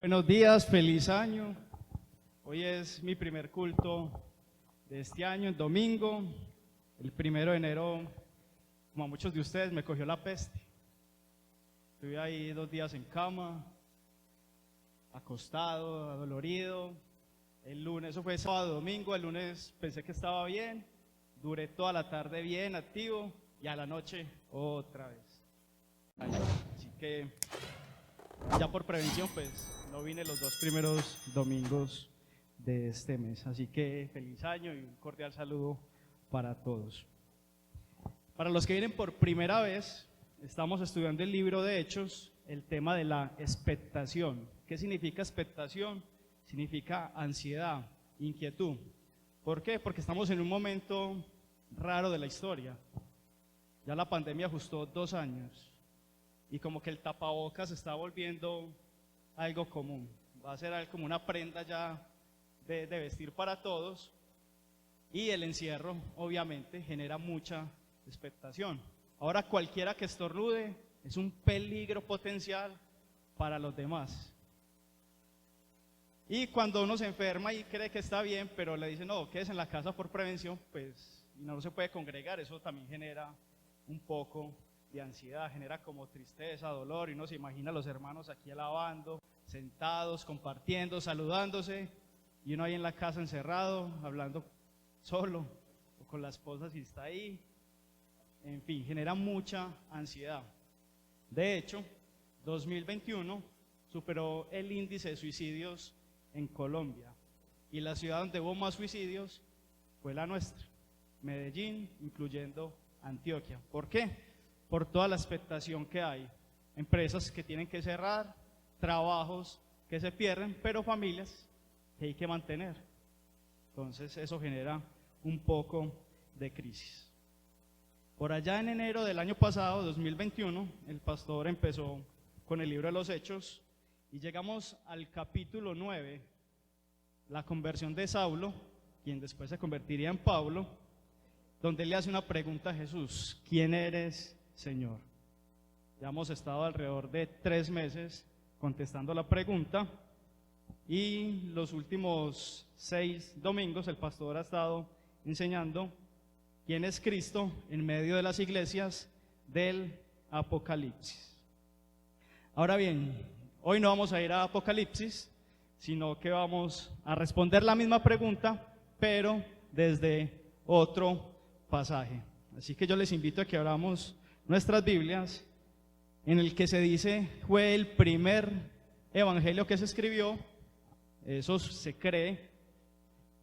Buenos días, feliz año. Hoy es mi primer culto de este año, el domingo. El 1 de enero, como a muchos de ustedes, me cogió la peste. Estuve ahí 2 días en cama, acostado, adolorido. El lunes, eso fue sábado, domingo, el lunes pensé que estaba bien. Duré toda la tarde bien, activo, y a la noche otra vez. Así que ya por prevención, pues no vine los 2 primeros domingos de este mes. Así que feliz año y un cordial saludo para todos. Para los que vienen por primera vez, estamos estudiando el libro de Hechos, el tema de la expectación. ¿Qué significa expectación? Significa ansiedad, inquietud. ¿Por qué? Porque estamos en un momento raro de la historia. Ya la pandemia ajustó 2 años y como que el tapabocas se está volviendo algo común. Va a ser algo como una prenda ya de vestir para todos, y el encierro obviamente genera mucha expectación. Ahora cualquiera que estornude es un peligro potencial para los demás. Y cuando uno se enferma y cree que está bien, pero le dicen no, quédese en la casa por prevención, pues no se puede congregar, eso también genera un poco de ansiedad, genera como tristeza, dolor, y uno se imagina a los hermanos aquí alabando, sentados, compartiendo, saludándose, y uno ahí en la casa encerrado, hablando solo, o con la esposa si está ahí. En fin, genera mucha ansiedad. De hecho, 2021 superó el índice de suicidios en Colombia, y la ciudad donde hubo más suicidios fue la nuestra, Medellín, incluyendo Antioquia. ¿Por qué? Por toda la expectación que hay, empresas que tienen que cerrar, trabajos que se pierden, pero familias que hay que mantener. Entonces eso genera un poco de crisis. Por allá en enero del año pasado, 2021, el pastor empezó con el libro de los Hechos y llegamos al capítulo 9, la conversión de Saulo, quien después se convertiría en Pablo, donde él le hace una pregunta a Jesús: ¿quién eres, Señor? Ya hemos estado alrededor de 3 meses contestando la pregunta, y los últimos 6 domingos el pastor ha estado enseñando quién es Cristo en medio de las iglesias del Apocalipsis. Ahora bien, hoy no vamos a ir a Apocalipsis, sino que vamos a responder la misma pregunta, pero desde otro pasaje. Así que yo les invito a que abramos nuestras Biblias, en el que se dice fue el primer evangelio que se escribió. Eso se cree,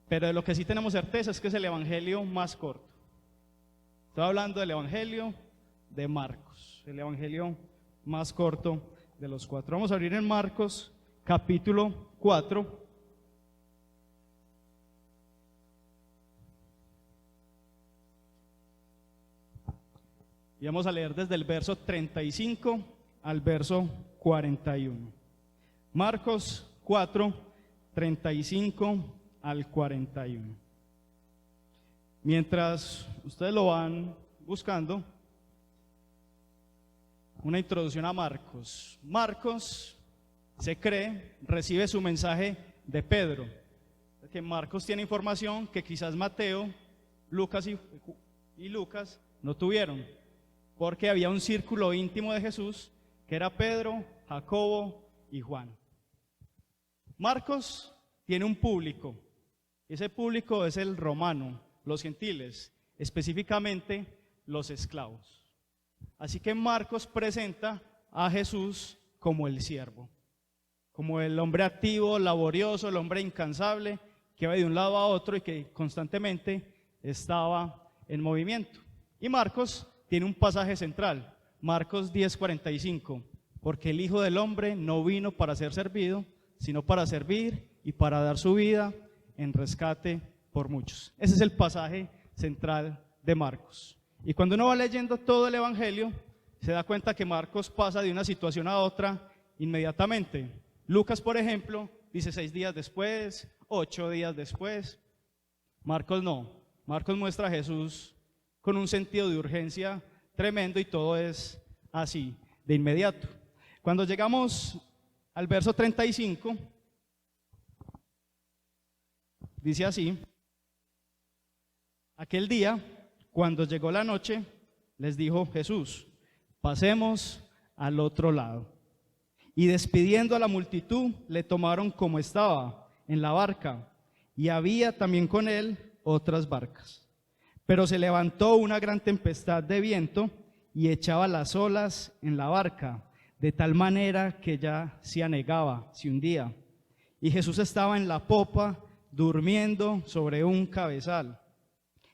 pero de lo que sí tenemos certeza es que es el evangelio más corto. Estoy hablando del evangelio de Marcos, el evangelio más corto de los 4. Vamos a abrir en Marcos capítulo 4. Y vamos a leer desde el verso 35 al verso 41. Marcos 4, 35 al 41. Mientras ustedes lo van buscando, una introducción a Marcos. Marcos, se cree, recibe su mensaje de Pedro. Que Marcos tiene información que quizás Mateo, Lucas y Lucas no tuvieron, porque había un círculo íntimo de Jesús que era Pedro, Jacobo y Juan. Marcos tiene un público, ese público es el romano, los gentiles, específicamente los esclavos. Así que Marcos presenta a Jesús como el siervo, como el hombre activo, laborioso, el hombre incansable, que va de un lado a otro y que constantemente estaba en movimiento. Y Marcos tiene un pasaje central, Marcos 10:45, porque el Hijo del Hombre no vino para ser servido, sino para servir y para dar su vida en rescate por muchos. Ese es el pasaje central de Marcos. Y cuando uno va leyendo todo el evangelio, se da cuenta que Marcos pasa de una situación a otra inmediatamente. Lucas, por ejemplo, dice 6 días después, 8 días después. Marcos no. Marcos muestra a Jesús con un sentido de urgencia tremendo, y todo es así, de inmediato. Cuando llegamos al verso 35, dice así: aquel día, cuando llegó la noche, les dijo Jesús: pasemos al otro lado. Y despidiendo a la multitud, le tomaron como estaba, en la barca, y había también con él otras barcas. Pero se levantó una gran tempestad de viento y echaba las olas en la barca, de tal manera que ya se anegaba, se hundía. Y Jesús estaba en la popa, durmiendo sobre un cabezal.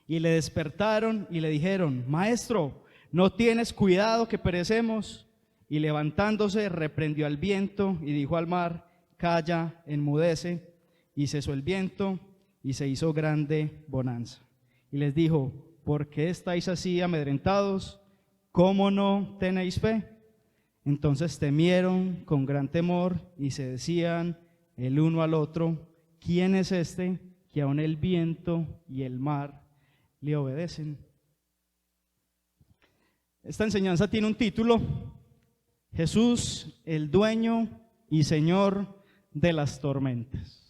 Y le despertaron y le dijeron: Maestro, ¿no tienes cuidado que perecemos? Y levantándose, reprendió al viento y dijo al mar: Calla, enmudece. Y cesó el viento y se hizo grande bonanza. Y les dijo: ¿por qué estáis así amedrentados? ¿Cómo no tenéis fe? Entonces temieron con gran temor y se decían el uno al otro: ¿quién es este que aun el viento y el mar le obedecen? Esta enseñanza tiene un título: Jesús, el dueño y Señor de las tormentas.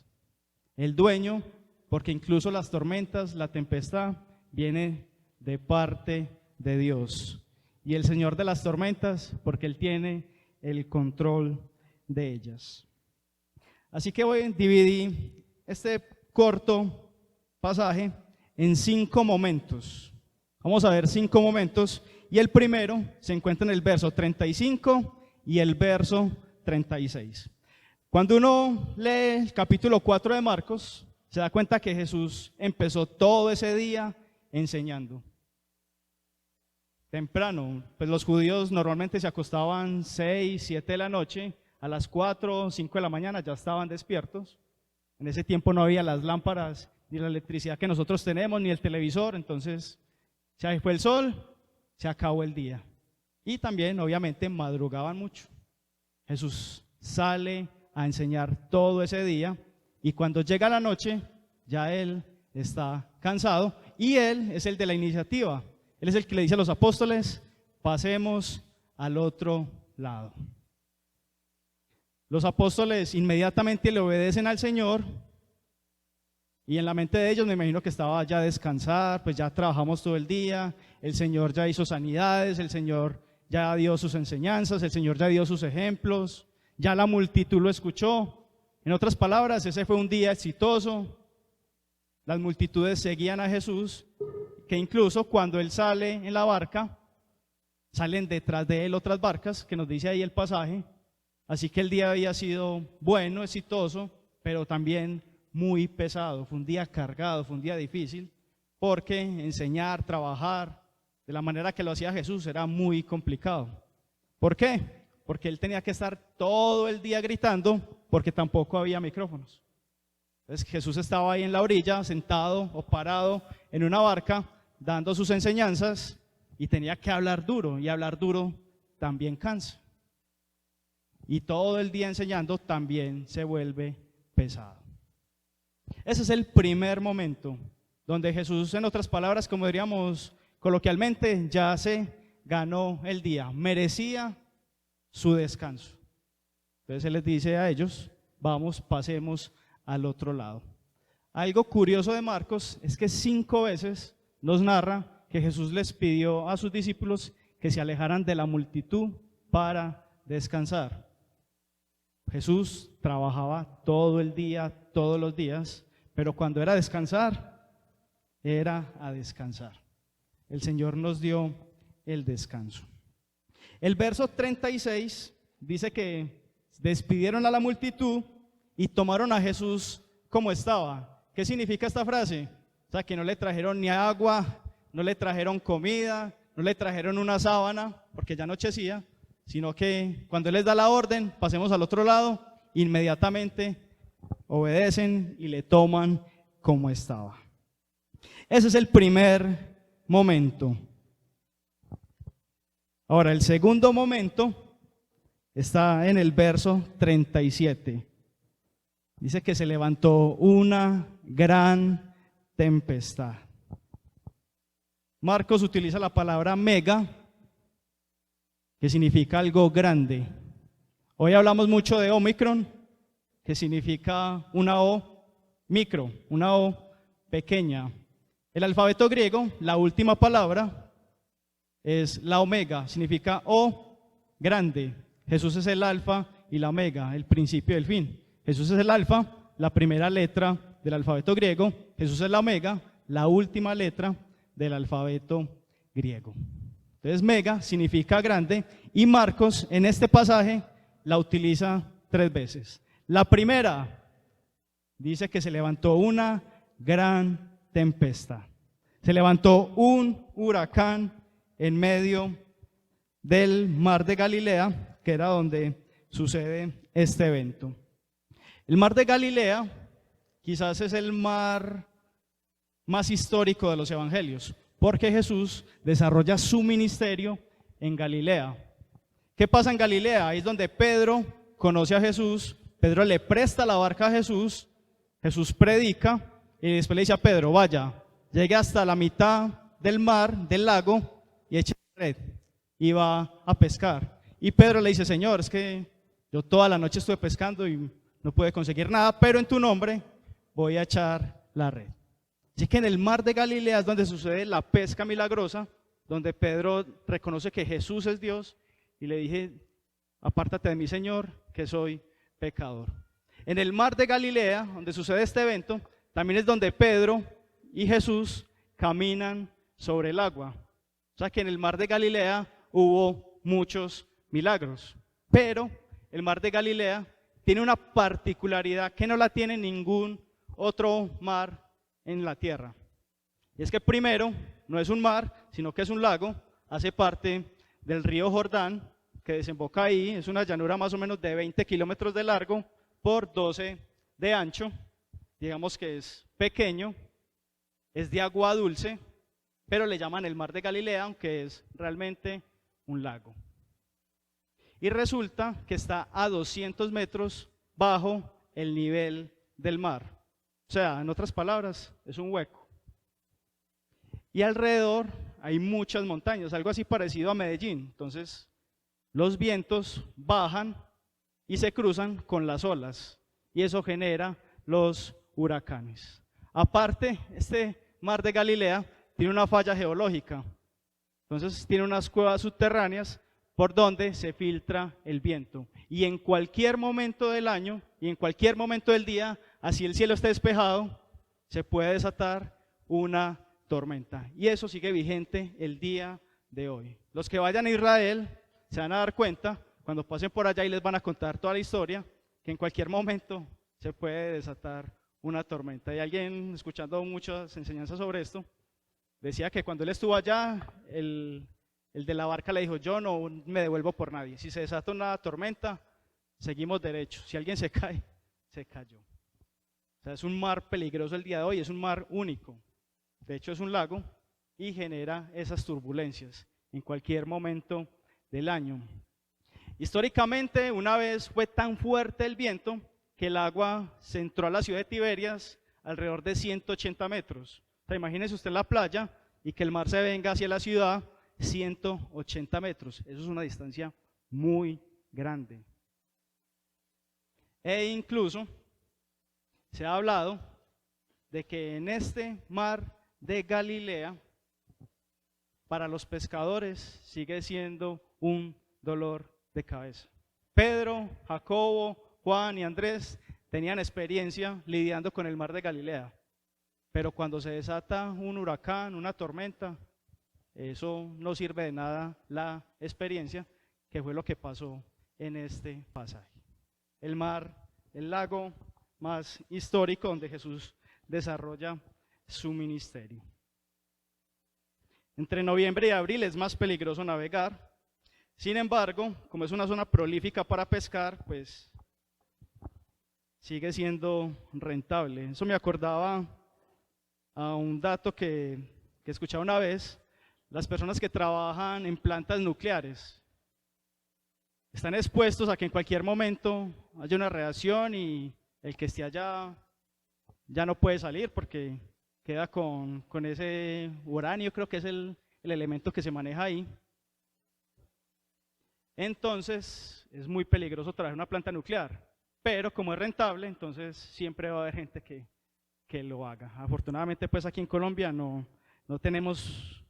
El dueño, porque incluso las tormentas, la tempestad, viene de parte de Dios. Y el Señor de las tormentas, porque Él tiene el control de ellas. Así que voy a dividir este corto pasaje en 5 momentos. Vamos a ver 5 momentos. Y el primero se encuentra en el verso 35 y el verso 36. Cuando uno lee el capítulo 4 de Marcos, se da cuenta que Jesús empezó todo ese día enseñando. Temprano, pues los judíos normalmente se acostaban 6, 7 de la noche, a las 4, 5 de la mañana ya estaban despiertos. En ese tiempo no había las lámparas ni la electricidad que nosotros tenemos, ni el televisor, entonces se fue el sol, se acabó el día. Y también, obviamente, madrugaban mucho. Jesús sale a enseñar todo ese día y cuando llega la noche, ya Él está cansado y Él es el de la iniciativa. Él es el que le dice a los apóstoles: pasemos al otro lado. Los apóstoles inmediatamente le obedecen al Señor y en la mente de ellos me imagino que estaba ya a descansar, pues ya trabajamos todo el día, el Señor ya hizo sanidades, el Señor ya dio sus enseñanzas, el Señor ya dio sus ejemplos, ya la multitud lo escuchó. En otras palabras, ese fue un día exitoso. Las multitudes seguían a Jesús, que incluso cuando Él sale en la barca, salen detrás de Él otras barcas, que nos dice ahí el pasaje. Así que el día había sido bueno, exitoso, pero también muy pesado. Fue un día cargado, fue un día difícil, porque enseñar, trabajar de la manera que lo hacía Jesús era muy complicado. ¿Por qué? Porque Él tenía que estar todo el día gritando, porque tampoco había micrófonos. Entonces Jesús estaba ahí en la orilla, sentado o parado en una barca, dando sus enseñanzas, y tenía que hablar duro, y hablar duro también cansa. Y todo el día enseñando también se vuelve pesado. Ese es el primer momento donde Jesús, en otras palabras, como diríamos coloquialmente, ya se ganó el día, merecía su descanso. Entonces Él les dice a ellos: vamos, pasemos al otro lado. Algo curioso de Marcos es que 5 veces nos narra que Jesús les pidió a sus discípulos que se alejaran de la multitud para descansar. Jesús trabajaba todo el día, todos los días, pero cuando era descansar, era a descansar. El Señor nos dio el descanso. El verso 36 dice que despidieron a la multitud y tomaron a Jesús como estaba. ¿Qué significa esta frase? O sea, que no le trajeron ni agua, no le trajeron comida, no le trajeron una sábana, porque ya anochecía, sino que cuando Él les da la orden, pasemos al otro lado, inmediatamente obedecen y le toman como estaba. Ese es el primer momento. Ahora, el segundo momento está en el verso 37. Dice que se levantó una gran tempestad. Marcos utiliza la palabra mega, que significa algo grande, Hoy hablamos mucho de Omicron, que significa una O micro, una O pequeña. El alfabeto griego, la última palabra es la omega, significa O grande. Jesús es el alfa y la omega, el principio y el fin. Jesús es el alfa, la primera letra del alfabeto griego. Jesús es la omega, la última letra del alfabeto griego. Entonces, mega significa grande y Marcos en este pasaje la utiliza 3 veces. La primera dice que se levantó una gran tempestad. Se levantó un huracán en medio del mar de Galilea, que era donde sucede este evento. El mar de Galilea quizás es el mar más histórico de los evangelios, porque Jesús desarrolla su ministerio en Galilea. ¿Qué pasa en Galilea? Ahí es donde Pedro conoce a Jesús, Pedro le presta la barca a Jesús, Jesús predica y después le dice a Pedro, vaya, llegue hasta la mitad del mar, del lago, y eche la red, y va a pescar. Y Pedro le dice, Señor, es que yo toda la noche estuve pescando y no pude conseguir nada, pero en tu nombre voy a echar la red. Así que en el mar de Galilea es donde sucede la pesca milagrosa, donde Pedro reconoce que Jesús es Dios y le dije, apártate de mí, Señor, que soy pecador. En el mar de Galilea, donde sucede este evento, también es donde Pedro y Jesús caminan sobre el agua. O sea que en el mar de Galilea hubo muchos milagros, pero el mar de Galilea tiene una particularidad que no la tiene ningún otro mar en la tierra. Y es que primero, no es un mar, sino que es un lago, hace parte del río Jordán, que desemboca ahí, es una llanura más o menos de 20 kilómetros de largo por 12 de ancho, digamos que es pequeño, es de agua dulce, pero le llaman el mar de Galilea, aunque es realmente un lago. Y resulta que está a 200 metros bajo el nivel del mar. O sea, en otras palabras, es un hueco. Y alrededor hay muchas montañas, algo así parecido a Medellín. Entonces, los vientos bajan y se cruzan con las olas. Y eso genera los huracanes. Aparte, este mar de Galilea tiene una falla geológica. Entonces, tiene unas cuevas subterráneas por donde se filtra el viento. Y en cualquier momento del año y en cualquier momento del día, así el cielo esté despejado, se puede desatar una tormenta. Y eso sigue vigente el día de hoy. Los que vayan a Israel se van a dar cuenta, cuando pasen por allá y les van a contar toda la historia, que en cualquier momento se puede desatar una tormenta. Y alguien, escuchando muchas enseñanzas sobre esto, decía que cuando él estuvo allá, el de la barca le dijo, yo no me devuelvo por nadie. Si se desata una tormenta, seguimos derecho. Si alguien se cae, se cayó. O sea, es un mar peligroso el día de hoy, es un mar único. De hecho, es un lago y genera esas turbulencias en cualquier momento del año. Históricamente, una vez fue tan fuerte el viento que el agua se entró a la ciudad de Tiberias alrededor de 180 metros. O sea, imagínese usted la playa y que el mar se venga hacia la ciudad 180 metros. Eso es una distancia muy grande. E incluso se ha hablado de que en este mar de Galilea, para los pescadores sigue siendo un dolor de cabeza. Pedro, Jacobo, Juan y Andrés tenían experiencia lidiando con el mar de Galilea, pero cuando se desata un huracán, una tormenta, eso no sirve de nada la experiencia, que fue lo que pasó en este pasaje. El mar, el lago más histórico donde Jesús desarrolla su ministerio. Entre noviembre y abril es más peligroso navegar. Sin embargo, como es una zona prolífica para pescar, pues sigue siendo rentable. Eso me acordaba a un dato que escuchaba una vez. Las personas que trabajan en plantas nucleares están expuestos a que en cualquier momento haya una reacción y el que esté allá ya no puede salir porque queda con ese uranio, creo que es el elemento que se maneja ahí. entonces es muy peligroso traer una planta nuclear, pero como es rentable, entonces siempre va a haber gente que lo haga. Afortunadamente, pues aquí en Colombia no tenemos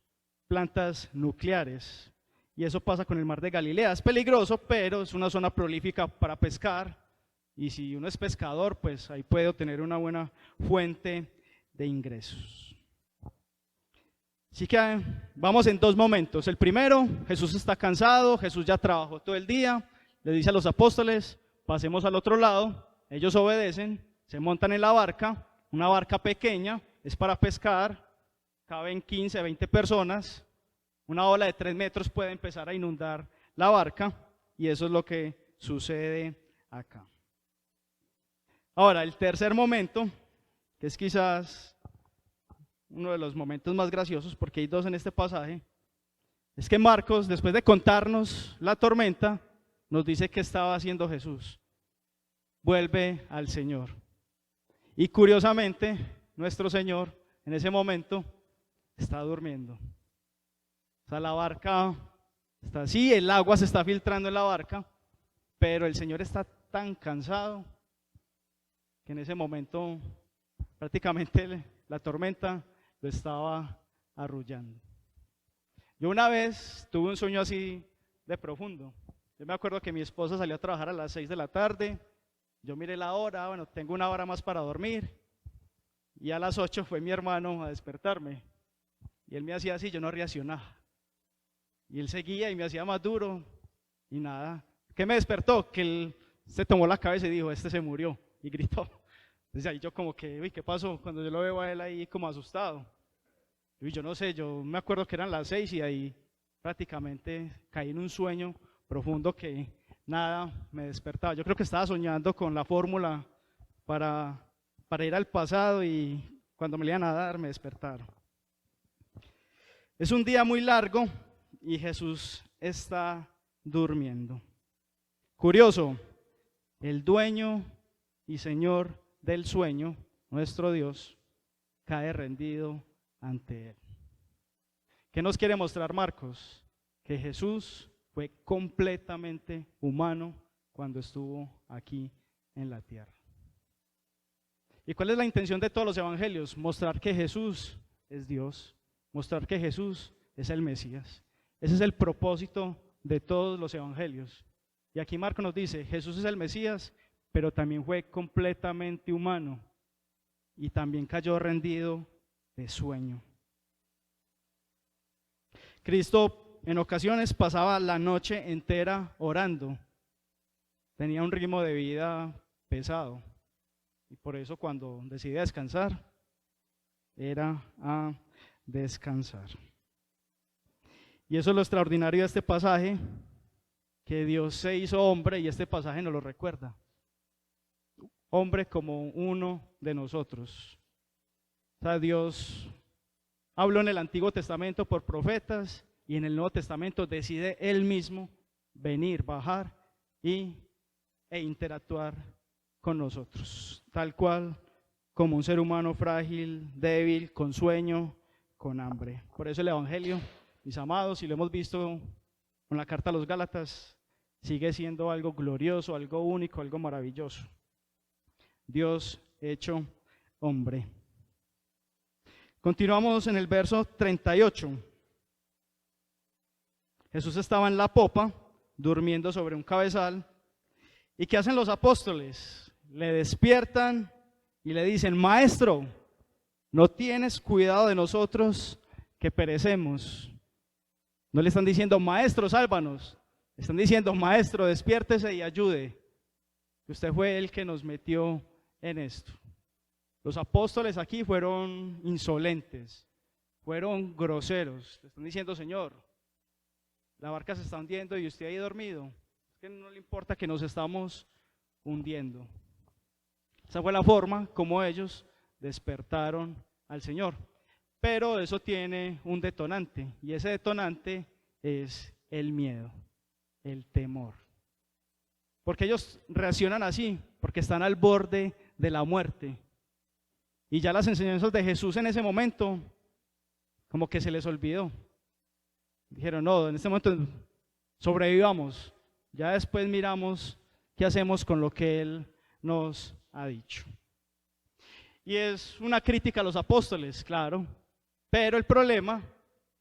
plantas nucleares, y eso pasa con el mar de Galilea. Es peligroso, pero es una zona prolífica para pescar, y si uno es pescador, pues ahí puede obtener una buena fuente de ingresos. Así que vamos en dos momentos. El primero, Jesús está cansado, Jesús ya trabajó todo el día, le dice a los apóstoles, pasemos al otro lado. Ellos obedecen, se montan en la barca, una barca pequeña, es para pescar, caben 15, 20 personas, una ola de 3 metros puede empezar a inundar la barca, y eso es lo que sucede acá. Ahora, el tercer momento, que es quizás uno de los momentos más graciosos, porque hay dos en este pasaje, es que Marcos, después de contarnos la tormenta, nos dice qué estaba haciendo Jesús. Vuelve al Señor. Y curiosamente, nuestro Señor en ese momento está durmiendo. O sea, la barca está así, el agua se está filtrando en la barca, pero el Señor está tan cansado que en ese momento prácticamente la tormenta lo estaba arrullando. Yo una vez tuve un sueño así de profundo. Yo me acuerdo que mi esposa salió a trabajar a las 6 de la tarde, yo miré la hora, bueno, tengo una hora más para dormir, y a las 8 fue mi hermano a despertarme, y él me hacía así, yo no reaccionaba, y él seguía y me hacía más duro, y nada. ¿Qué me despertó? Que él se tomó la cabeza y dijo, este se murió, y gritó. Entonces ahí yo como que, uy, ¿qué pasó? Cuando yo lo veo a él ahí como asustado. Y yo no sé, yo me acuerdo que eran las 6 y ahí prácticamente caí en un sueño profundo que nada me despertaba. Yo creo que estaba soñando con la fórmula para ir al pasado, y cuando me iban a dar me despertaron. Es un día muy largo y Jesús está durmiendo. Curioso, el dueño y Señor del sueño, nuestro Dios, cae rendido ante él. ¿Qué nos quiere mostrar Marcos? Que Jesús fue completamente humano cuando estuvo aquí en la tierra. ¿Y cuál es la intención de todos los evangelios? Mostrar que Jesús es Dios, mostrar que Jesús es el Mesías. Ese es el propósito de todos los evangelios. Y aquí Marcos nos dice, Jesús es el Mesías, pero también fue completamente humano y también cayó rendido de sueño. Cristo en ocasiones pasaba la noche entera orando, tenía un ritmo de vida pesado, y por eso cuando decidía descansar, era a descansar. Y eso es lo extraordinario de este pasaje, que Dios se hizo hombre, y este pasaje nos lo recuerda. Hombre como uno de nosotros. O sea, Dios habló en el Antiguo Testamento por profetas, y en el Nuevo Testamento decide Él mismo venir, bajar e interactuar con nosotros, tal cual como un ser humano frágil, débil, con sueño, con hambre. Por eso el Evangelio, mis amados, y lo hemos visto con la carta a los Gálatas, sigue siendo algo glorioso, algo único, algo maravilloso. Dios hecho hombre. Continuamos en el verso 38. Jesús estaba en la popa, durmiendo sobre un cabezal. ¿Y qué hacen los apóstoles? Le despiertan y le dicen, Maestro, ¿no tienes cuidado de nosotros que perecemos? No le están diciendo, Maestro, sálvanos. Le están diciendo, Maestro, despiértese y ayude. Usted fue el que nos metió en esto. Los apóstoles aquí fueron insolentes, fueron groseros. Le están diciendo, Señor, la barca se está hundiendo y usted ahí dormido. Es que no le importa que nos estamos hundiendo. Esa fue la forma como ellos despertaron al Señor. Pero eso tiene un detonante, y ese detonante es el miedo, el temor. Porque ellos reaccionan así, porque están al borde de la muerte. Y ya las enseñanzas de Jesús en ese momento, como que se les olvidó. Dijeron, no, en este momento sobrevivamos. Ya después miramos qué hacemos con lo que Él nos ha dicho. Y es una crítica a los apóstoles, claro, pero el problema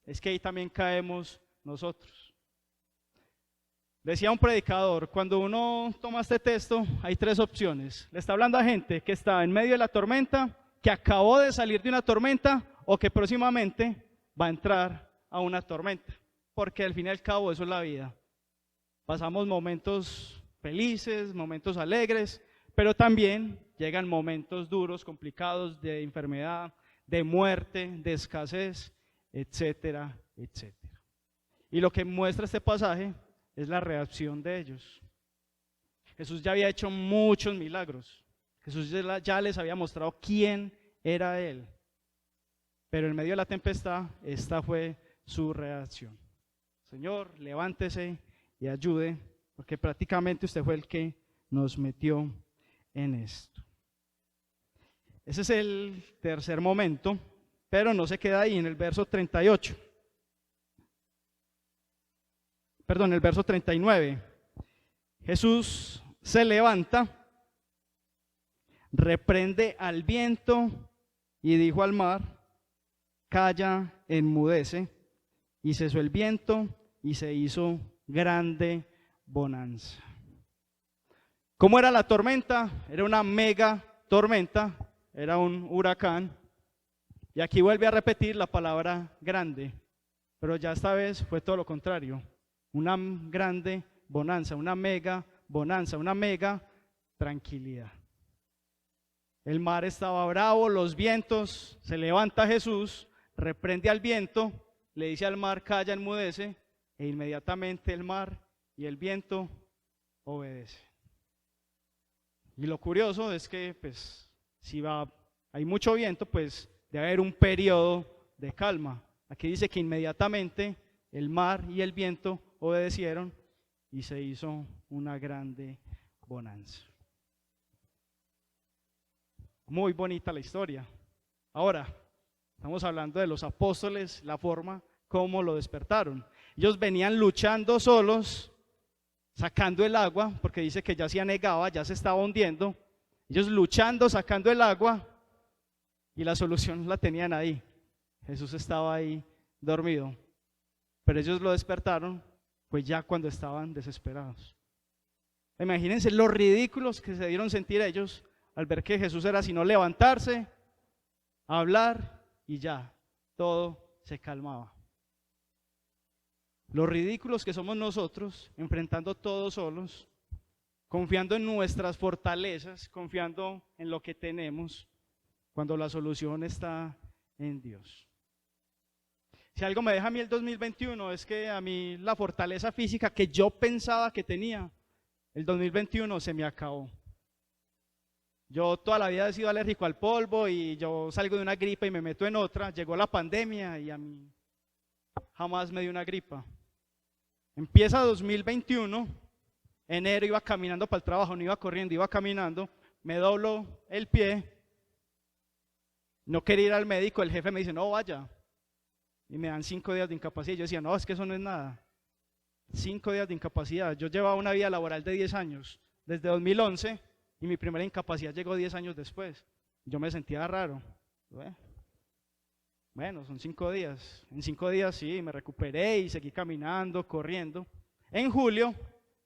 es que ahí también caemos nosotros. Decía un predicador, cuando uno toma este texto, hay tres opciones. Le está hablando a gente que está en medio de la tormenta, que acabó de salir de una tormenta o que próximamente va a entrar a una tormenta. Porque al fin y al cabo eso es la vida. Pasamos momentos felices, momentos alegres, pero también llegan momentos duros, complicados, de enfermedad, de muerte, de escasez, etcétera, etcétera. Y lo que muestra este pasaje es la reacción de ellos. Jesús ya había hecho muchos milagros. Jesús ya les había mostrado quién era Él. Pero en medio de la tempestad, esta fue su reacción. Señor, levántese y ayude, porque prácticamente usted fue el que nos metió en esto. Ese es el tercer momento, pero no se queda ahí en el verso 38. Perdón, el verso 39. Jesús se levanta, reprende al viento y dijo al mar: calla, enmudece. Y cesó el viento y se hizo grande bonanza. ¿Cómo era la tormenta? Era una mega tormenta, era un huracán. Y aquí vuelve a repetir la palabra grande, pero ya esta vez fue todo lo contrario. Una grande bonanza, una mega bonanza, una mega tranquilidad. El mar estaba bravo, los vientos, se levanta Jesús, reprende al viento, le dice al mar: calla, enmudece, e inmediatamente el mar y el viento obedecen. Y lo curioso es que, pues, si hay mucho viento, pues debe haber un periodo de calma. Aquí dice que inmediatamente el mar y el viento obedecieron y se hizo una grande bonanza. Muy bonita la historia. Ahora, estamos hablando de los apóstoles, la forma como lo despertaron. Ellos venían luchando solos, sacando el agua, porque dice que ya se anegaba, ya se estaba hundiendo. Ellos luchando, sacando el agua, y la solución la tenían ahí. Jesús estaba ahí dormido, pero ellos lo despertaron pues ya cuando estaban desesperados. Imagínense los ridículos que se dieron sentir ellos al ver que Jesús era sino levantarse, hablar y ya, todo se calmaba. Los ridículos que somos nosotros, enfrentando todo solos, confiando en nuestras fortalezas, confiando en lo que tenemos, cuando la solución está en Dios. Si algo me deja a mí el 2021 es que a mí la fortaleza física que yo pensaba que tenía, el 2021 se me acabó. Yo toda la vida he sido alérgico al polvo y yo salgo de una gripa y me meto en otra. Llegó la pandemia y a mí jamás me dio una gripa. Empieza 2021, enero iba caminando para el trabajo, no iba corriendo, iba caminando, me doblo el pie, no quería ir al médico, el jefe me dice: no vaya, y me dan 5 días de incapacidad. Yo decía: no, es que eso no es nada, 5 días de incapacidad. Yo llevaba una vida laboral de 10 años, desde 2011, y mi primera incapacidad llegó 10 años después. Yo me sentía raro. Bueno, son 5 días. En 5 días sí, me recuperé y seguí caminando, corriendo. En julio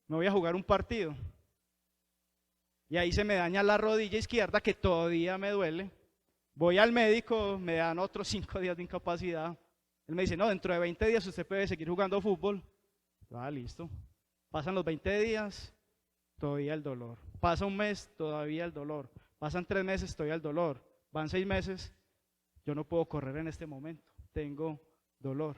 me voy a jugar un partido. Y ahí se me daña la rodilla izquierda, que todavía me duele. Voy al médico, me dan otros 5 días de incapacidad. Él me dice: no, dentro de 20 días usted puede seguir jugando fútbol. Listo. Pasan los 20 días, todavía el dolor. Pasa un mes, todavía el dolor. Pasan 3 meses, todavía el dolor. Van 6 meses. Yo no puedo correr en este momento, tengo dolor.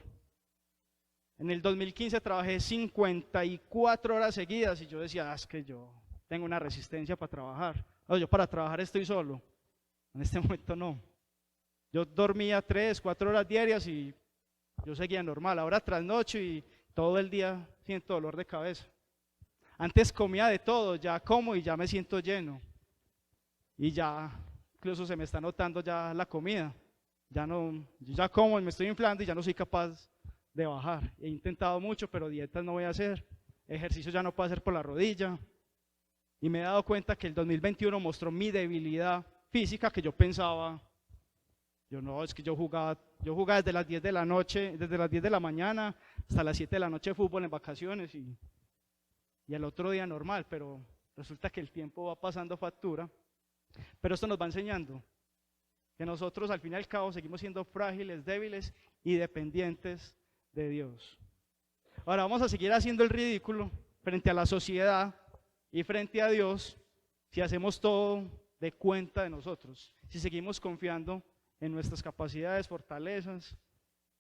En el 2015 trabajé 54 horas seguidas y yo decía: es que yo tengo una resistencia para trabajar. No, yo para trabajar estoy solo. En este momento no. Yo dormía 3, 4 horas diarias y yo seguía normal. Ahora trasnocho y todo el día siento dolor de cabeza. Antes comía de todo, ya como y ya me siento lleno. Y ya incluso se me está notando ya la comida. Ya no, yo ya como y me estoy inflando y ya no soy capaz de bajar. He intentado mucho, pero dietas no voy a hacer, ejercicio ya no puedo hacer por la rodilla. Y me he dado cuenta que el 2021 mostró mi debilidad física, que yo pensaba, es que yo jugaba desde las 10 de la noche, desde las 10 de la mañana hasta las 7 de la noche de fútbol en vacaciones y el otro día normal, pero resulta que el tiempo va pasando factura. Pero esto nos va enseñando que nosotros al fin y al cabo seguimos siendo frágiles, débiles y dependientes de Dios. Ahora vamos a seguir haciendo el ridículo frente a la sociedad y frente a Dios si hacemos todo de cuenta de nosotros, si seguimos confiando en nuestras capacidades, fortalezas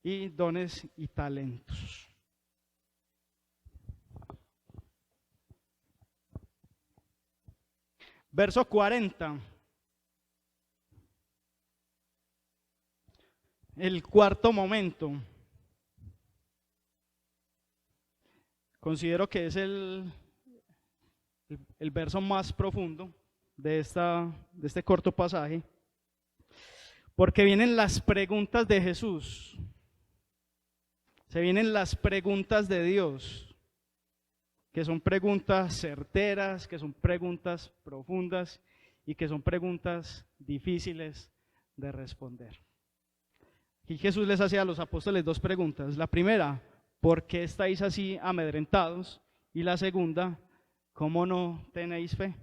y dones y talentos. Verso 40. El cuarto momento. Considero que es el verso más profundo de este corto pasaje, porque vienen las preguntas de Jesús, se vienen las preguntas de Dios, que son preguntas certeras, que son preguntas profundas y que son preguntas difíciles de responder. Y Jesús les hace a los apóstoles dos preguntas. La primera, ¿por qué estáis así amedrentados? Y la segunda, ¿cómo no tenéis fe?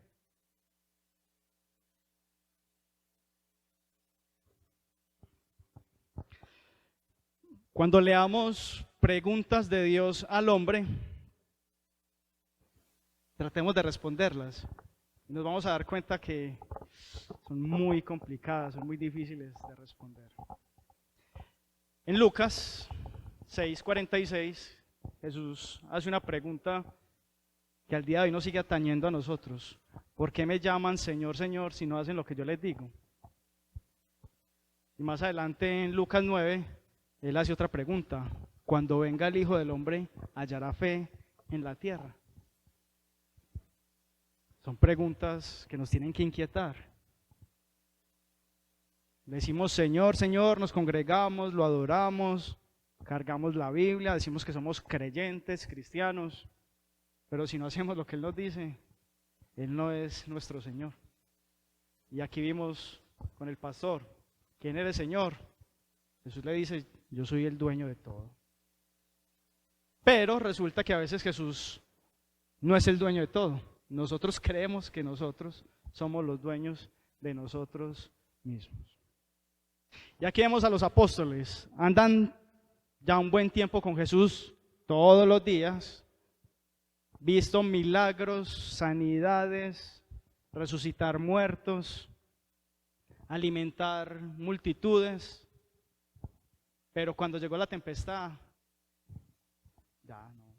Cuando leamos preguntas de Dios al hombre, tratemos de responderlas. Nos vamos a dar cuenta que son muy complicadas, son muy difíciles de responder. En Lucas 6:46, Jesús hace una pregunta que al día de hoy nos sigue atañendo a nosotros. ¿Por qué me llaman Señor, Señor, si no hacen lo que yo les digo? Y más adelante en Lucas 9, Él hace otra pregunta. Cuando venga el Hijo del Hombre, ¿hallará fe en la tierra? Son preguntas que nos tienen que inquietar. Decimos Señor, Señor, nos congregamos, lo adoramos, cargamos la Biblia, decimos que somos creyentes, cristianos, pero si no hacemos lo que Él nos dice, Él no es nuestro Señor. Y aquí vimos con el pastor, ¿quién eres, Señor? Jesús le dice, yo soy el dueño de todo. Pero resulta que a veces Jesús no es el dueño de todo. Nosotros creemos que nosotros somos los dueños de nosotros mismos. Y aquí vemos a los apóstoles, andan ya un buen tiempo con Jesús todos los días, visto milagros, sanidades, resucitar muertos, alimentar multitudes, pero cuando llegó la tempestad, ya no,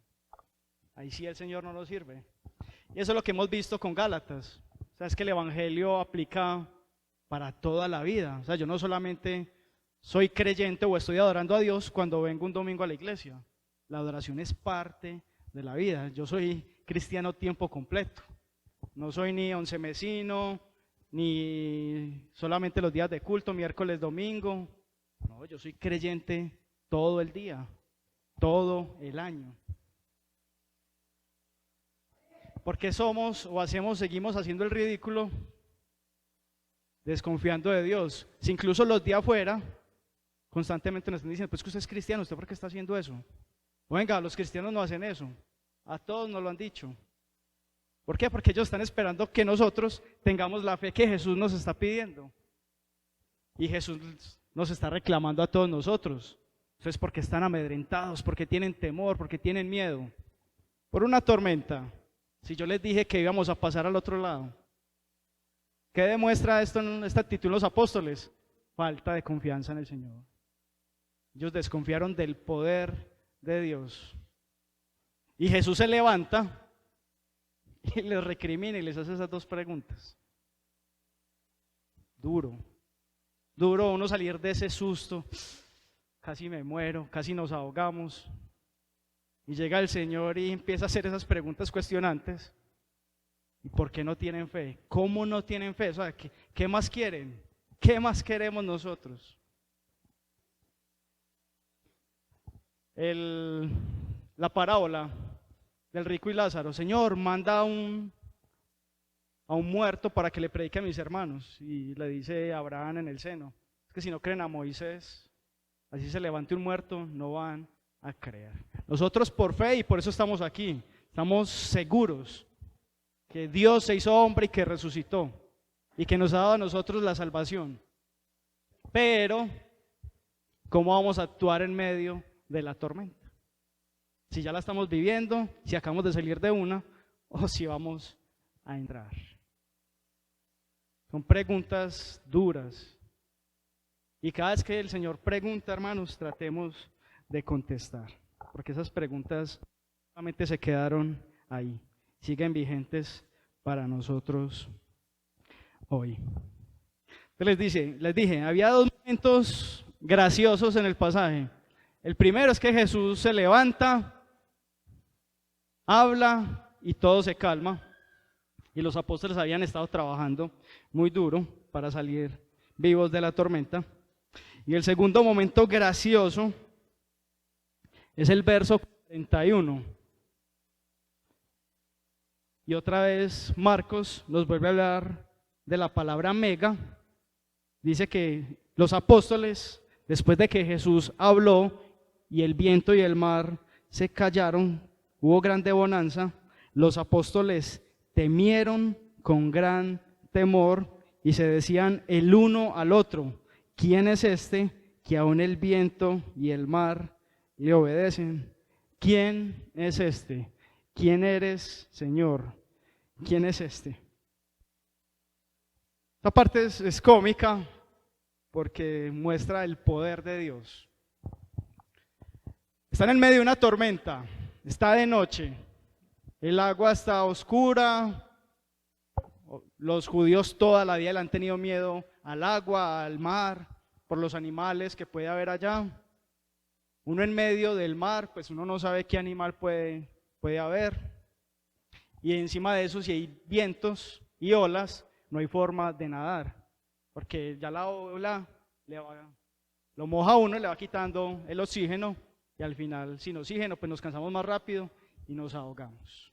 ahí sí el Señor no nos sirve. Y eso es lo que hemos visto con Gálatas. O sea, es que el Evangelio aplica para toda la vida. O sea, yo no solamente soy creyente o estoy adorando a Dios cuando vengo un domingo a la iglesia. La adoración es parte de la vida. Yo soy cristiano tiempo completo. No soy ni oncemesino, ni solamente los días de culto, miércoles, domingo. No, yo soy creyente todo el día, todo el año. Porque seguimos haciendo el ridículo, desconfiando de Dios. Si incluso los de afuera constantemente nos están diciendo, pues que usted es cristiano, ¿usted por qué está haciendo eso? Venga, los cristianos no hacen eso. A todos nos lo han dicho. ¿Por qué? Porque ellos están esperando que nosotros tengamos la fe que Jesús nos está pidiendo. Y Jesús nos está reclamando a todos nosotros. Entonces, porque están amedrentados, porque tienen temor, porque tienen miedo. Por una tormenta. Si yo les dije que íbamos a pasar al otro lado. ¿Qué demuestra esta actitud en los apóstoles? Falta de confianza en el Señor. Ellos desconfiaron del poder de Dios. Y Jesús se levanta y les recrimina y les hace esas dos preguntas. Duro uno salir de ese susto. Casi me muero, casi nos ahogamos. Y llega el Señor y empieza a hacer esas preguntas cuestionantes. ¿Y por qué no tienen fe? ¿Cómo no tienen fe? O sea, ¿qué más quieren? ¿Qué más queremos nosotros? la parábola del rico y Lázaro. Señor, manda a un muerto para que le predique a mis hermanos. Y le dice Abraham en el seno, es que si no creen a Moisés, así se levante un muerto, no van a creer. Nosotros por fe, y por eso estamos aquí, estamos seguros que Dios se hizo hombre y que resucitó, y que nos ha dado a nosotros la salvación. Pero, ¿cómo vamos a actuar en medio de la tormenta? Si ya la estamos viviendo, si acabamos de salir de una, o si vamos a entrar. Son preguntas duras. Y cada vez que el Señor pregunta, hermanos, tratemos de contestar. Porque esas preguntas solamente se quedaron ahí. Siguen vigentes para nosotros hoy. Entonces les dije, había dos momentos graciosos en el pasaje. El primero es que Jesús se levanta, habla y todo se calma. Y los apóstoles habían estado trabajando muy duro para salir vivos de la tormenta. Y el segundo momento gracioso es el verso 41. Y otra vez Marcos nos vuelve a hablar de la palabra mega. Dice que los apóstoles, después de que Jesús habló y el viento y el mar se callaron, hubo grande bonanza, los apóstoles temieron con gran temor y se decían el uno al otro, ¿quién es este que aún el viento y el mar le obedecen? ¿Quién es este? ¿Quién eres, Señor? ¿Quién es este? Esta parte es cómica porque muestra el poder de Dios. Están en medio de una tormenta, está de noche, el agua está oscura, los judíos toda la vida le han tenido miedo al agua, al mar, por los animales que puede haber allá. Uno en medio del mar, pues uno no sabe qué animal puede haber. Y encima de eso, si hay vientos y olas, no hay forma de nadar, porque ya la ola lo moja a uno, le va quitando el oxígeno, y al final, sin oxígeno, pues nos cansamos más rápido y nos ahogamos.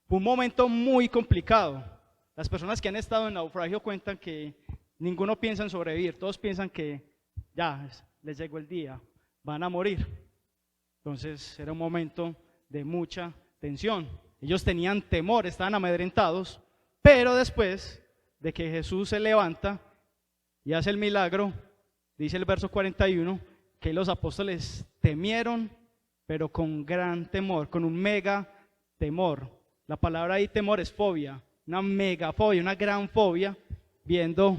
Fue un momento muy complicado. Las personas que han estado en naufragio cuentan que ninguno piensa en sobrevivir, todos piensan que ya les llegó el día, van a morir. Entonces era un momento de mucha tensión. Ellos tenían temor, estaban amedrentados, pero después de que Jesús se levanta y hace el milagro, dice el verso 41, que los apóstoles temieron, pero con gran temor, con un mega temor. La palabra ahí temor es fobia, una mega fobia, una gran fobia, viendo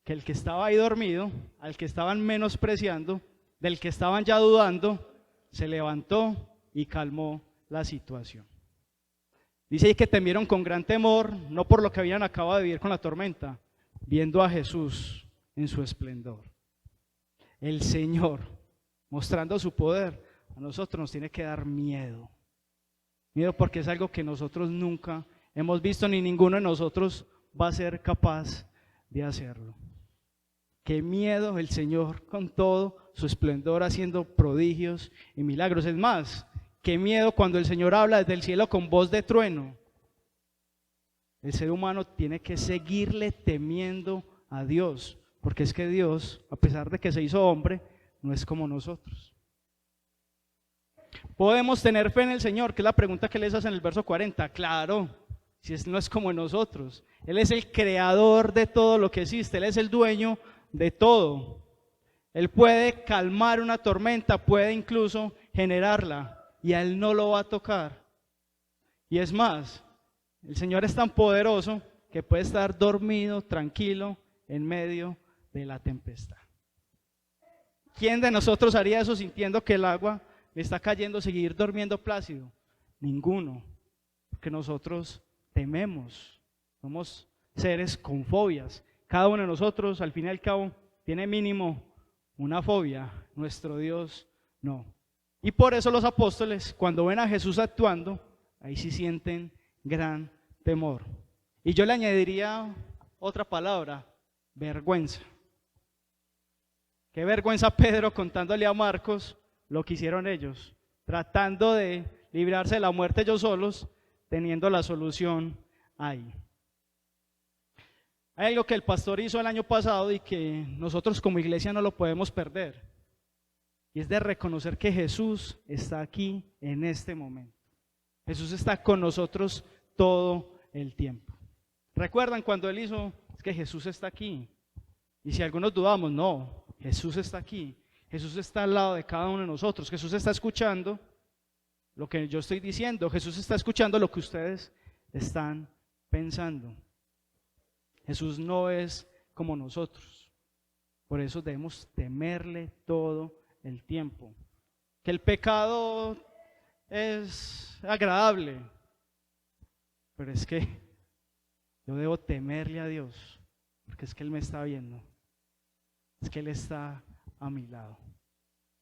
que el que estaba ahí dormido, al que estaban menospreciando, del que estaban ya dudando, se levantó y calmó la situación. Dice ahí que temieron con gran temor, no por lo que habían acabado de vivir con la tormenta, viendo a Jesús en su esplendor. El Señor, mostrando su poder, a nosotros nos tiene que dar miedo. Miedo porque es algo que nosotros nunca hemos visto, ni ninguno de nosotros va a ser capaz de hacerlo. Qué miedo el Señor con todo su esplendor haciendo prodigios y milagros. Es más, qué miedo cuando el Señor habla desde el cielo con voz de trueno. El ser humano tiene que seguirle temiendo a Dios, porque es que Dios, a pesar de que se hizo hombre, no es como nosotros. ¿Podemos tener fe en el Señor? Que es la pregunta que les hace en el verso 40. Claro, si no es como nosotros. Él es el creador de todo lo que existe, Él es el dueño de todo. Él puede calmar una tormenta, puede incluso generarla, y a Él no lo va a tocar. Y es más, el Señor es tan poderoso que puede estar dormido, tranquilo, en medio de la tempestad. ¿Quién de nosotros haría eso sintiendo que el agua le está cayendo, seguir durmiendo plácido? Ninguno, porque nosotros tememos, somos seres con fobias. Cada uno de nosotros, al fin y al cabo, tiene mínimo una fobia, nuestro Dios no. Y por eso los apóstoles, cuando ven a Jesús actuando, ahí sí sienten gran temor. Y yo le añadiría otra palabra, vergüenza. Qué vergüenza Pedro contándole a Marcos lo que hicieron ellos, tratando de librarse de la muerte ellos solos, teniendo la solución ahí. Hay algo que el pastor hizo el año pasado y que nosotros como iglesia no lo podemos perder, y es de reconocer que Jesús está aquí en este momento. Jesús está con nosotros todo el tiempo. ¿Recuerdan cuando él hizo? Es que Jesús está aquí. Y si algunos dudamos, no, Jesús está aquí. Jesús está al lado de cada uno de nosotros. Jesús está escuchando lo que yo estoy diciendo. Jesús está escuchando lo que ustedes están pensando. Jesús no es como nosotros. Por eso debemos temerle todo el tiempo. Que el pecado es agradable, pero es que yo debo temerle a Dios, porque es que Él me está viendo, es que Él está a mi lado.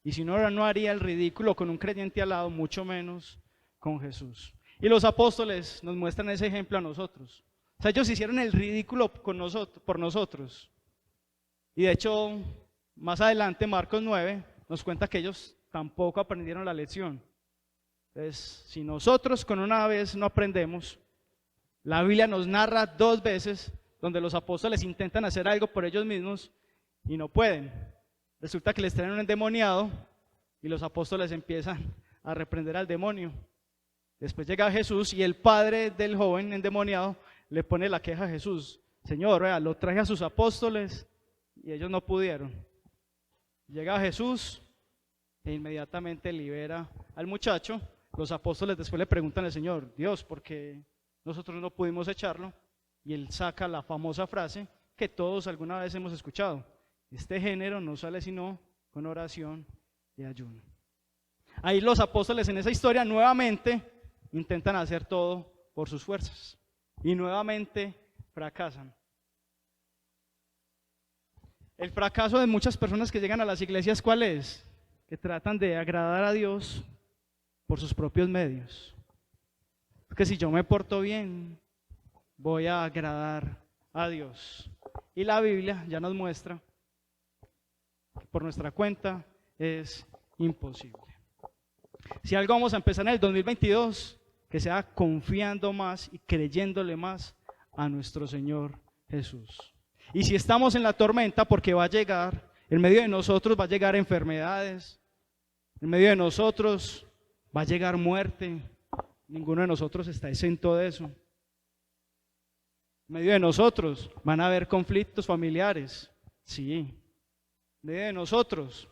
Y si no, no haría el ridículo con un creyente al lado, mucho menos con Jesús. Y los apóstoles nos muestran ese ejemplo a nosotros. O sea, ellos hicieron el ridículo con nosotros, por nosotros. Y de hecho, más adelante, Marcos 9, nos cuenta que ellos tampoco aprendieron la lección. Entonces, si nosotros con una vez no aprendemos, la Biblia nos narra 2 veces donde los apóstoles intentan hacer algo por ellos mismos y no pueden. Resulta que les traen un endemoniado y los apóstoles empiezan a reprender al demonio. Después llega Jesús y el padre del joven endemoniado le pone la queja a Jesús. Señor, vea, lo traje a sus apóstoles y ellos no pudieron. Llega Jesús e inmediatamente libera al muchacho. Los apóstoles después le preguntan al Señor, Dios, ¿por qué nosotros no pudimos echarlo? Y él saca la famosa frase que todos alguna vez hemos escuchado: este género no sale sino con oración y ayuno. Ahí los apóstoles en esa historia nuevamente intentan hacer todo por sus fuerzas y nuevamente fracasan. El fracaso de muchas personas que llegan a las iglesias, ¿cuál es? Que tratan de agradar a Dios por sus propios medios. Porque si yo me porto bien, voy a agradar a Dios. Y la Biblia ya nos muestra que por nuestra cuenta es imposible. Si algo vamos a empezar en el 2022, que sea confiando más y creyéndole más a nuestro Señor Jesús. Y si estamos en la tormenta, porque va a llegar, en medio de nosotros va a llegar enfermedades, en medio de nosotros va a llegar muerte, ninguno de nosotros está exento de eso. En medio de nosotros van a haber conflictos familiares, sí. En medio de nosotros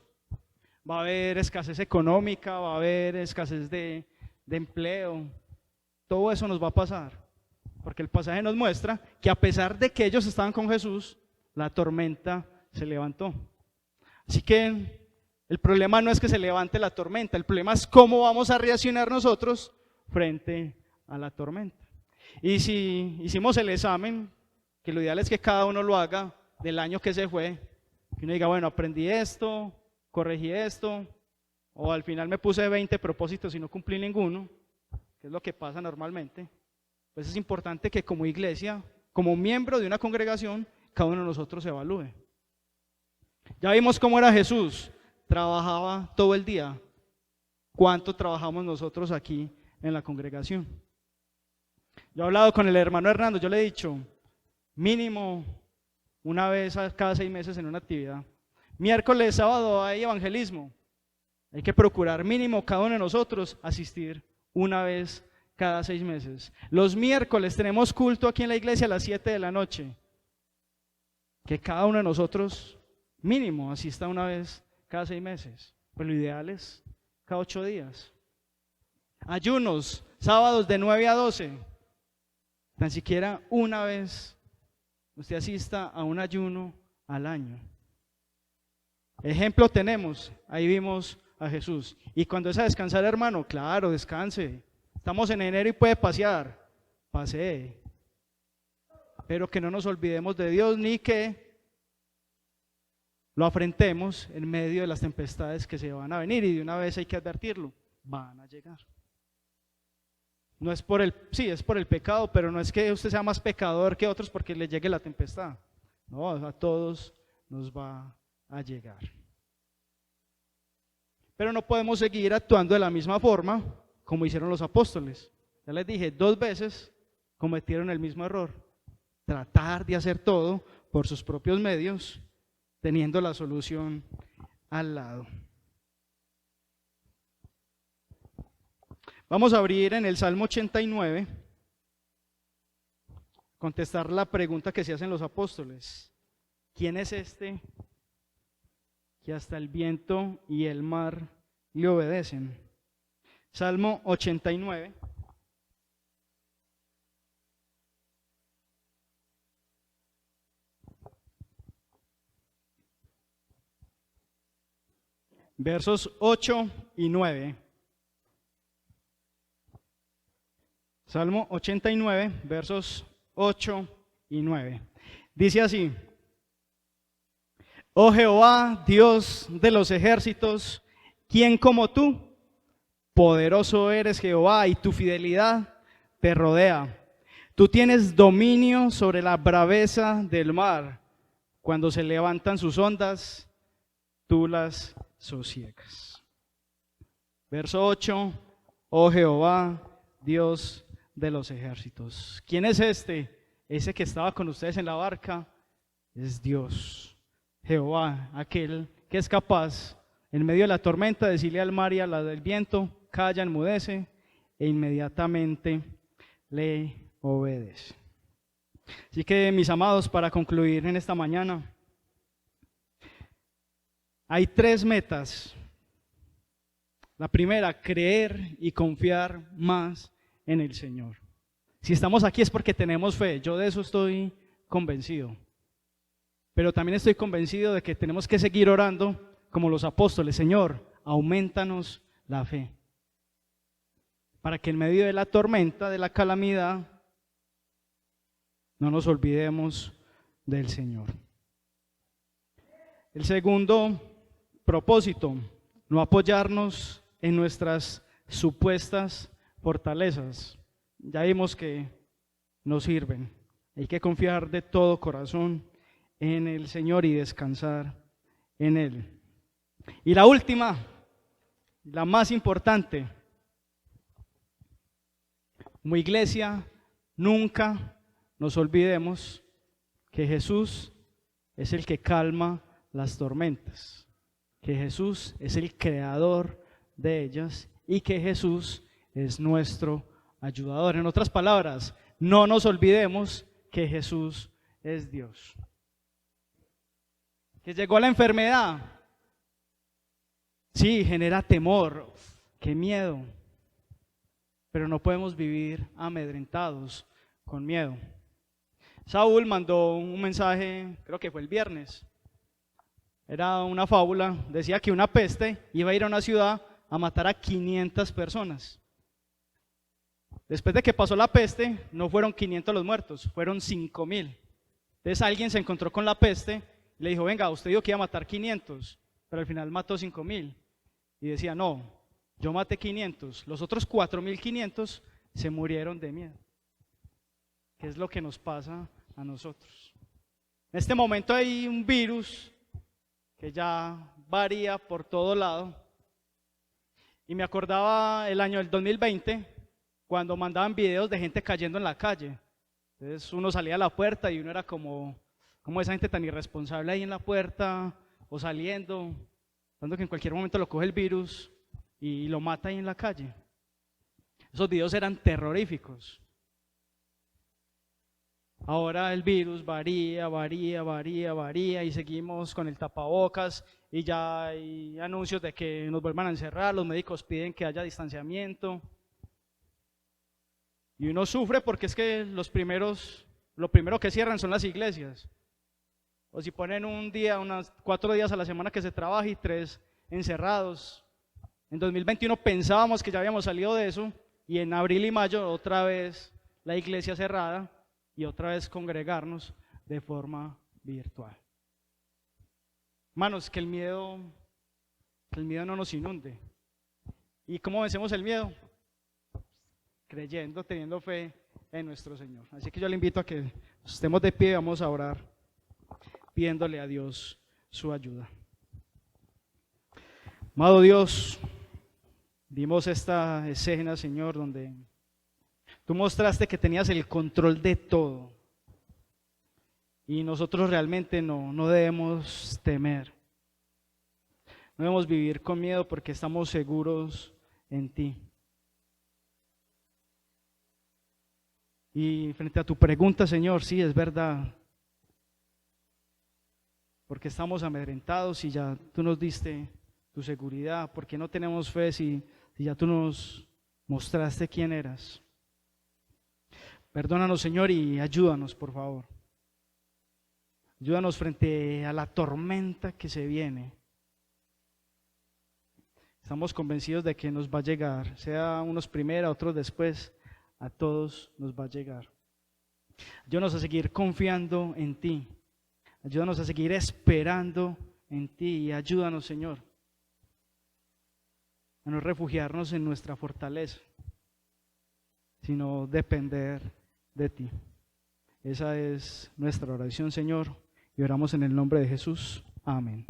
va a haber escasez económica, va a haber escasez de empleo, todo eso nos va a pasar, porque el pasaje nos muestra que a pesar de que ellos estaban con Jesús, la tormenta se levantó. Así que el problema no es que se levante la tormenta, el problema es cómo vamos a reaccionar nosotros frente a la tormenta. Y si hicimos el examen, que lo ideal es que cada uno lo haga del año que se fue, que uno diga, bueno, aprendí esto, corregí esto, o al final me puse 20 propósitos y no cumplí ninguno, que es lo que pasa normalmente, pues es importante que como iglesia, como miembro de una congregación, cada uno de nosotros se evalúe. Ya vimos cómo era Jesús, trabajaba todo el día. ¿Cuánto trabajamos nosotros aquí en la congregación? Yo he hablado con el hermano Hernando, yo le he dicho, mínimo una vez cada 6 meses en una actividad. Miércoles, sábado hay evangelismo. Hay que procurar mínimo cada uno de nosotros asistir una vez cada 6 meses. Los miércoles tenemos culto aquí en la iglesia a las 7 de la noche. Que cada uno de nosotros mínimo asista una vez cada 6 meses. Pues lo ideal es cada 8 días. Ayunos, sábados de 9 a 12. Tan siquiera una vez usted asista a un ayuno al año. Ejemplo tenemos, ahí vimos a Jesús. Y cuando es a descansar, hermano, claro, descanse. Estamos en enero y puede pasear, pasee. Pero que no nos olvidemos de Dios ni que lo afrentemos en medio de las tempestades que se van a venir, y de una vez hay que advertirlo, van a llegar. No es por es por el pecado, pero no es que usted sea más pecador que otros porque le llegue la tempestad. No, a todos nos va a llegar. Pero no podemos seguir actuando de la misma forma como hicieron los apóstoles. Ya les dije, 2 veces cometieron el mismo error. Tratar de hacer todo por sus propios medios, teniendo la solución al lado. Vamos a abrir en el Salmo 89, contestar la pregunta que se hacen los apóstoles. ¿Quién es este que hasta el viento y el mar le obedecen? Salmo 89. Versos 8 y 9. Salmo 89, versos 8 y 9. Dice así: Oh Jehová, Dios de los ejércitos, ¿quién como tú? Poderoso eres Jehová, y tu fidelidad te rodea. Tú tienes dominio sobre la braveza del mar. Cuando se levantan sus ondas, tú las sosiegas. Verso 8: Oh Jehová, Dios de los ejércitos. ¿Quién es este? Ese que estaba con ustedes en la barca es Dios, Jehová, aquel que es capaz en medio de la tormenta de decirle al mar y al viento: calla, enmudece, e inmediatamente le obedece. Así que, mis amados, para concluir en esta mañana, hay 3 metas. La primera, creer y confiar más en el Señor. Si estamos aquí es porque tenemos fe, yo de eso estoy convencido. Pero también estoy convencido de que tenemos que seguir orando como los apóstoles: Señor, aumentanos la fe, para que en medio de la tormenta, de la calamidad, no nos olvidemos del Señor. El segundo propósito, no apoyarnos en nuestras supuestas fortalezas. Ya vimos que no sirven. Hay que confiar de todo corazón en el Señor y descansar en Él. Y la última, la más importante, como iglesia, nunca nos olvidemos que Jesús es el que calma las tormentas, que Jesús es el creador de ellas y que Jesús es nuestro ayudador. En otras palabras, no nos olvidemos que Jesús es Dios. Que llegó la enfermedad, sí, genera temor, qué miedo, pero no podemos vivir amedrentados con miedo. Saúl mandó un mensaje, creo que fue el viernes, era una fábula, decía que una peste iba a ir a una ciudad a matar a 500 personas. Después de que pasó la peste, no fueron 500 los muertos, fueron 5,000. Entonces alguien se encontró con la peste y le dijo: venga, usted dijo que iba a matar 500, pero al final mató 5,000. Y decía: no, yo maté 500, los otros 4,500 se murieron de miedo. ¿Qué es lo que nos pasa a nosotros? En este momento hay un virus que ya varía por todo lado. Y me acordaba el año del 2020, cuando mandaban videos de gente cayendo en la calle. Entonces uno salía a la puerta y uno era como esa gente tan irresponsable ahí en la puerta o saliendo, dando que en cualquier momento lo coge el virus y lo mata ahí en la calle. Esos videos eran terroríficos. Ahora el virus varía y seguimos con el tapabocas y ya hay anuncios de que nos vuelvan a encerrar, los médicos piden que haya distanciamiento. Y uno sufre porque es que lo primero que cierran son las iglesias. O si ponen un día, 4 días a la semana que se trabaja y 3 encerrados. En 2021 pensábamos que ya habíamos salido de eso y en abril y mayo otra vez la iglesia cerrada y otra vez congregarnos de forma virtual. Hermanos, que el miedo no nos inunde. ¿Y cómo vencemos el miedo? Creyendo, teniendo fe en nuestro Señor. Así que yo le invito a que estemos de pie y vamos a orar pidiéndole a Dios su ayuda. Amado Dios, vimos esta escena, Señor, donde tú mostraste que tenías el control de todo. Y nosotros realmente no debemos temer. No debemos vivir con miedo porque estamos seguros en ti. Y frente a tu pregunta, Señor, sí, es verdad. Porque estamos amedrentados y ya tú nos diste tu seguridad. Porque no tenemos fe si ya tú nos mostraste quién eras. Perdónanos, Señor, y ayúdanos, por favor. Ayúdanos frente a la tormenta que se viene. Estamos convencidos de que nos va a llegar, sea unos primero, otros después, a todos nos va a llegar. Ayúdanos a seguir confiando en ti. Ayúdanos a seguir esperando en ti y ayúdanos, Señor, a no refugiarnos en nuestra fortaleza, sino depender de ti. Esa es nuestra oración, Señor, y oramos en el nombre de Jesús. Amén.